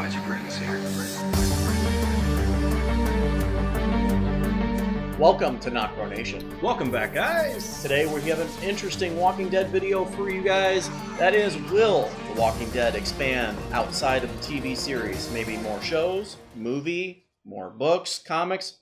magic rings here. Welcome to NocBro Nation. Welcome back, guys. Today we have an interesting Walking Dead video for you guys. That is, will The Walking Dead expand outside of the TV series? Maybe more shows, movie, more books, comics?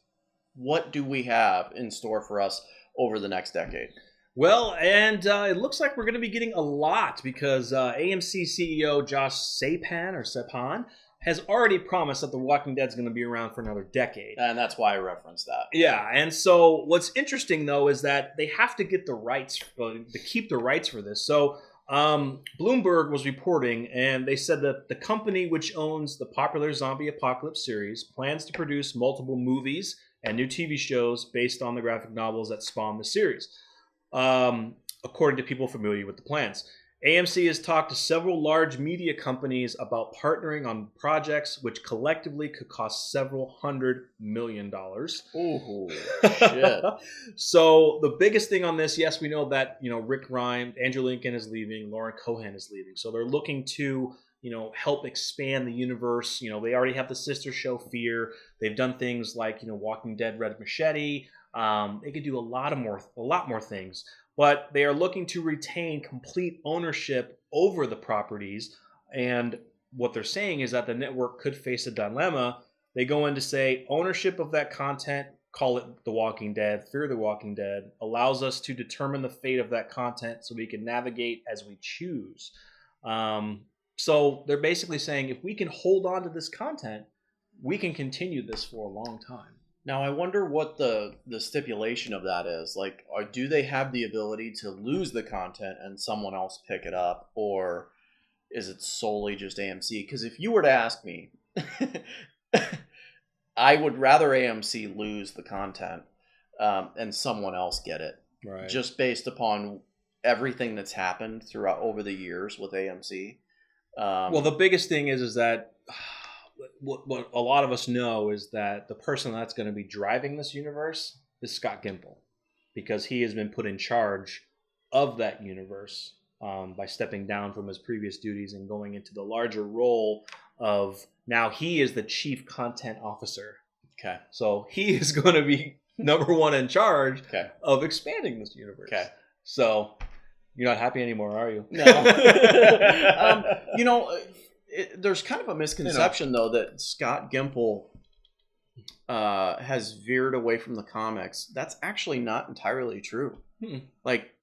What do we have in store for us over the next decade? Well, and it looks like we're going to be getting a lot because AMC CEO Josh Sepan has already promised that The Walking Dead is going to be around for another decade. And that's why I referenced that. Yeah, and so what's interesting, though, is that they have to get the rights, to keep the rights for this. So Bloomberg was reporting, and they said that the company which owns the popular zombie apocalypse series plans to produce multiple movies and new TV shows based on the graphic novels that spawn the series, according to people familiar with the plans. AMC has talked to several large media companies about partnering on projects which collectively could cost several $100 million. Ooh, shit. So the biggest thing on this, yes, we know that, Rick Grimes, Andrew Lincoln is leaving, Lauren Cohan is leaving. So they're looking to, help expand the universe. They already have the sister show Fear. They've done things like, Walking Dead Red Machete. They could do a lot more things. But they are looking to retain complete ownership over the properties. And what they're saying is that the network could face a dilemma. They go in to say ownership of that content, call it The Walking Dead, Fear the Walking Dead, allows us to determine the fate of that content so we can navigate as we choose. So they're basically saying if we can hold on to this content, we can continue this for a long time. Now, I wonder what the stipulation of that is. Like, do they have the ability to lose the content and someone else pick it up? Or is it solely just AMC? Because if you were to ask me, I would rather AMC lose the content and someone else get it. Right. Just based upon everything that's happened throughout over the years with AMC. Well, the biggest thing is that... What a lot of us know is that the person that's going to be driving this universe is Scott Gimple, because he has been put in charge of that universe by stepping down from his previous duties and going into the larger role of now he is the chief content officer. Okay. So he is going to be number one in charge of expanding this universe. Okay. So you're not happy anymore, are you? No. There's kind of a misconception, though, that Scott Gimple has veered away from the comics. That's actually not entirely true. Like,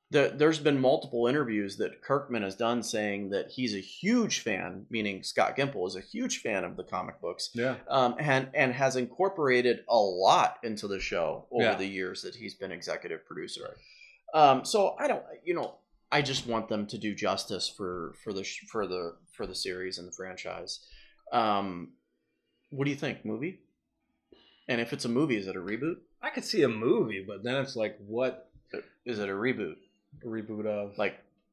there's been multiple interviews that Kirkman has done saying that he's a huge fan, meaning Scott Gimple is a huge fan of the comic books, and has incorporated a lot into the show over the years that he's been executive producer. Right. So I don't, I just want them to do justice for the series and the franchise. What do you think? Movie? And if it's a movie, is it a reboot? I could see a movie, but then it's like, what is it? A reboot? A reboot of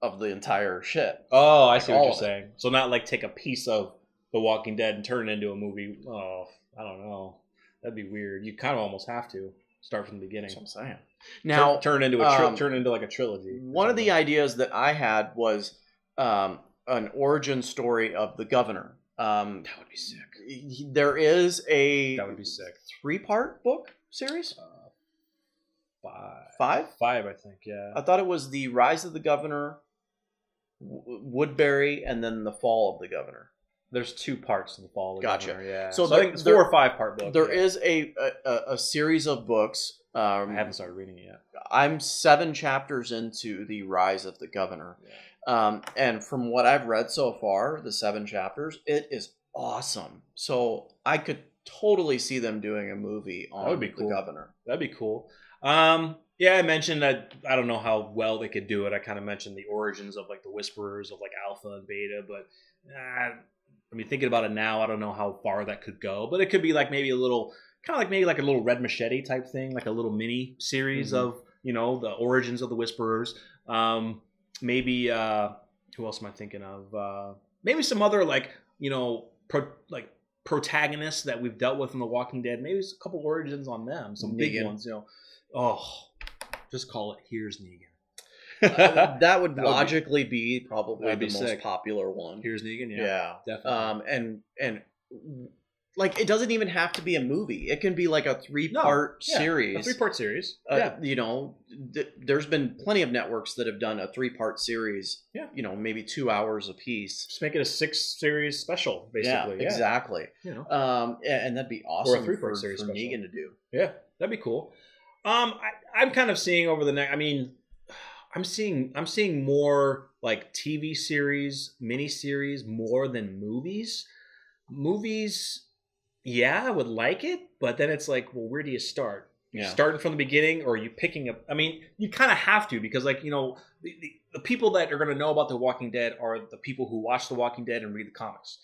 of the entire shit. Oh, I see what you're saying. So not like take a piece of The Walking Dead and turn it into a movie. Oh, I don't know. That'd be weird. You kind of almost have to start from the beginning. That's what I'm saying. Now turn into like a trilogy. One of the ideas that I had was an origin story of the governor. That would be sick. There is that would be sick. 3-part book series. 5, I think. Yeah. I thought it was the Rise of the Governor, Woodbury, and then the Fall of the Governor. There's 2 parts to the Fall of the Governor. Yeah. So I think it's 4 or 5 part book. There is a series of books. I haven't started reading it yet. I'm 7 chapters into the Rise of the Governor. Yeah. And from what I've read so far, the 7 chapters, it is awesome. So I could totally see them doing a movie on the Governor. That'd be cool. Yeah, I mentioned that I don't know how well they could do it. I kind of mentioned the origins of like the Whisperers of like Alpha and Beta, but thinking about it now, I don't know how far that could go. But it could be like maybe a little, kind of like maybe like a little Red Machete type thing, like a little mini series of the origins of the Whisperers. Maybe who else am I thinking of? Maybe some other protagonists that we've dealt with in The Walking Dead. Maybe a couple origins on them, some big ones. Just call it Here's Negan. That would logically be probably the most popular one. Here's Negan, yeah, definitely. And like, it doesn't even have to be a movie. It can be like a 3-part series. A 3-part series. You know, there's been plenty of networks that have done a 3-part series. Yeah. You know, maybe 2 hours a piece. Just make it a 6-series special, basically. Yeah, exactly. You know, and that'd be awesome or a 3-part series for special. Negan to do. Yeah, that'd be cool. I'm kind of seeing over the next. I mean, I'm seeing more like TV series, miniseries more than movies. Movies. Yeah, I would like it, but then it's like, well, where do you start? You starting from the beginning, or are you picking up? I mean, you kind of have to, because, like, you know, the people that are going to know about The Walking Dead are the people who watch The Walking Dead and read the comics.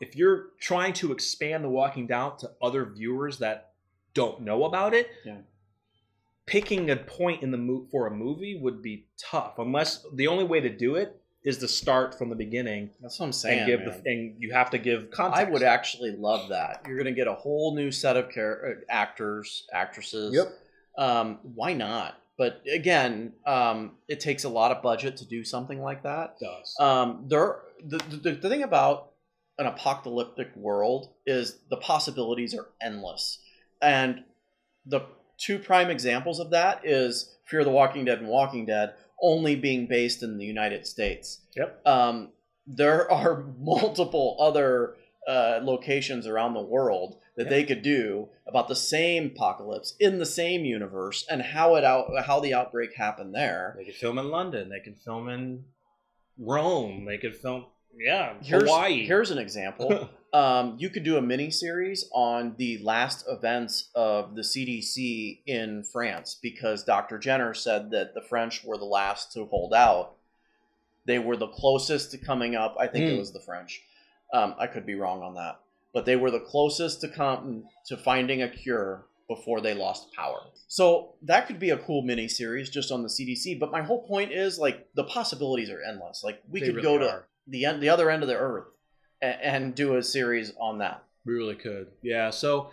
If you're trying to expand The Walking Dead to other viewers that don't know about it, picking a point in the for a movie would be tough, unless the only way to do it is to start from the beginning. That's what I'm saying. And you have to give context. I would actually love that. You're going to get a whole new set of actors, actresses. Yep. Why not? But again, it takes a lot of budget to do something like that. It does. The thing about an apocalyptic world is the possibilities are endless. And the 2 prime examples of that is Fear the Walking Dead and Walking Dead, only being based in the United States. Yep. There are multiple other locations around the world that they could do about the same apocalypse in the same universe, and how the outbreak happened there. They could film in London. They could film in Rome. They could film, Hawaii. Here's an example. You could do a mini series on the last events of the CDC in France, because Dr. Jenner said that the French were the last to hold out. They were the closest to coming up. I think it was the French. I could be wrong on that, but they were the closest to finding a cure before they lost power. So that could be a cool mini series just on the CDC. But my whole point is, like, the possibilities are endless. Like, we could go to the other end of the earth and do a series on that. We really could. Yeah. So,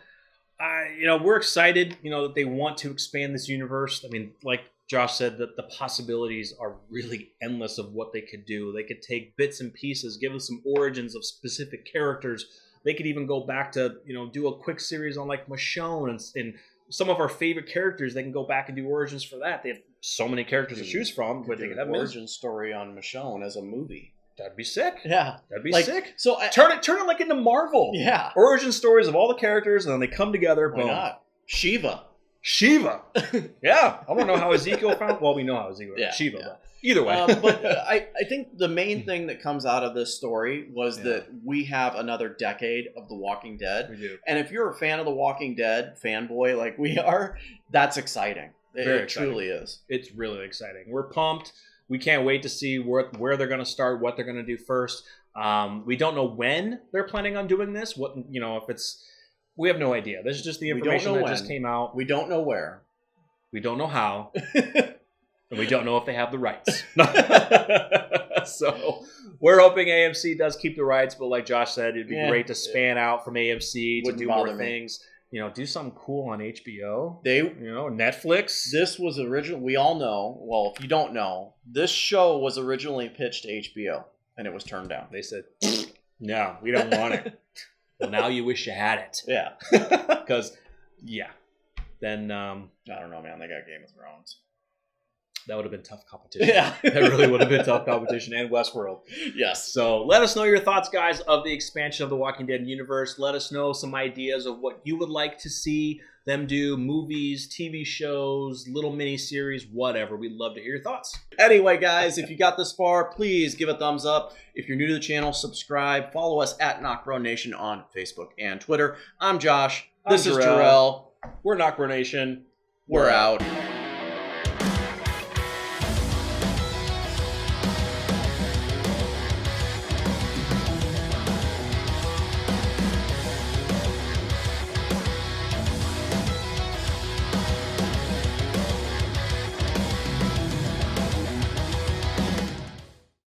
we're excited, that they want to expand this universe. I mean, like Josh said, that the possibilities are really endless of what they could do. They could take bits and pieces, give us some origins of specific characters. They could even go back to, do a quick series on, like, Michonne and some of our favorite characters. They can go back and do origins for that. They have so many characters to choose from. But they could have an origin story on Michonne as a movie. That'd be sick. Yeah, that'd be sick. So turn it like into Marvel. Yeah, origin stories of all the characters, and then they come together. Why not? Shiva. Yeah, I don't know how Ezekiel found. Well, we know how Ezekiel found Shiva. Yeah. But either way, but I think the main thing that comes out of this story was that we have another decade of The Walking Dead. We do. And if you're a fan of The Walking Dead, fanboy like we are, that's exciting. It truly is. It's really exciting. We're pumped. We can't wait to see where they're going to start, what they're going to do first. We don't know when they're planning on doing this. If it's, we have no idea. This is just the information that just came out. We don't know where. We don't know how. And we don't know if they have the rights. So we're hoping AMC does keep the rights. But like Josh said, it'd be great to span out from AMC to do more things. Do something cool on HBO. Netflix. This was originally, we all know, well, if you don't know, this show was originally pitched to HBO, and it was turned down. They said, no, we don't want it. Well, now you wish you had it. Yeah. Because, then... I don't know, man. They got Game of Thrones. That would have been tough competition. Yeah. That really would have been tough competition. And Westworld. Yes. So let us know your thoughts, guys, of the expansion of the Walking Dead universe. Let us know some ideas of what you would like to see them do. Movies, TV shows, little mini-series, whatever. We'd love to hear your thoughts. Anyway, guys, if you got this far, please give a thumbs up. If you're new to the channel, subscribe. Follow us at NocBro Nation on Facebook and Twitter. I'm Josh. This is Jarrell. We're NocBro Nation. We're out.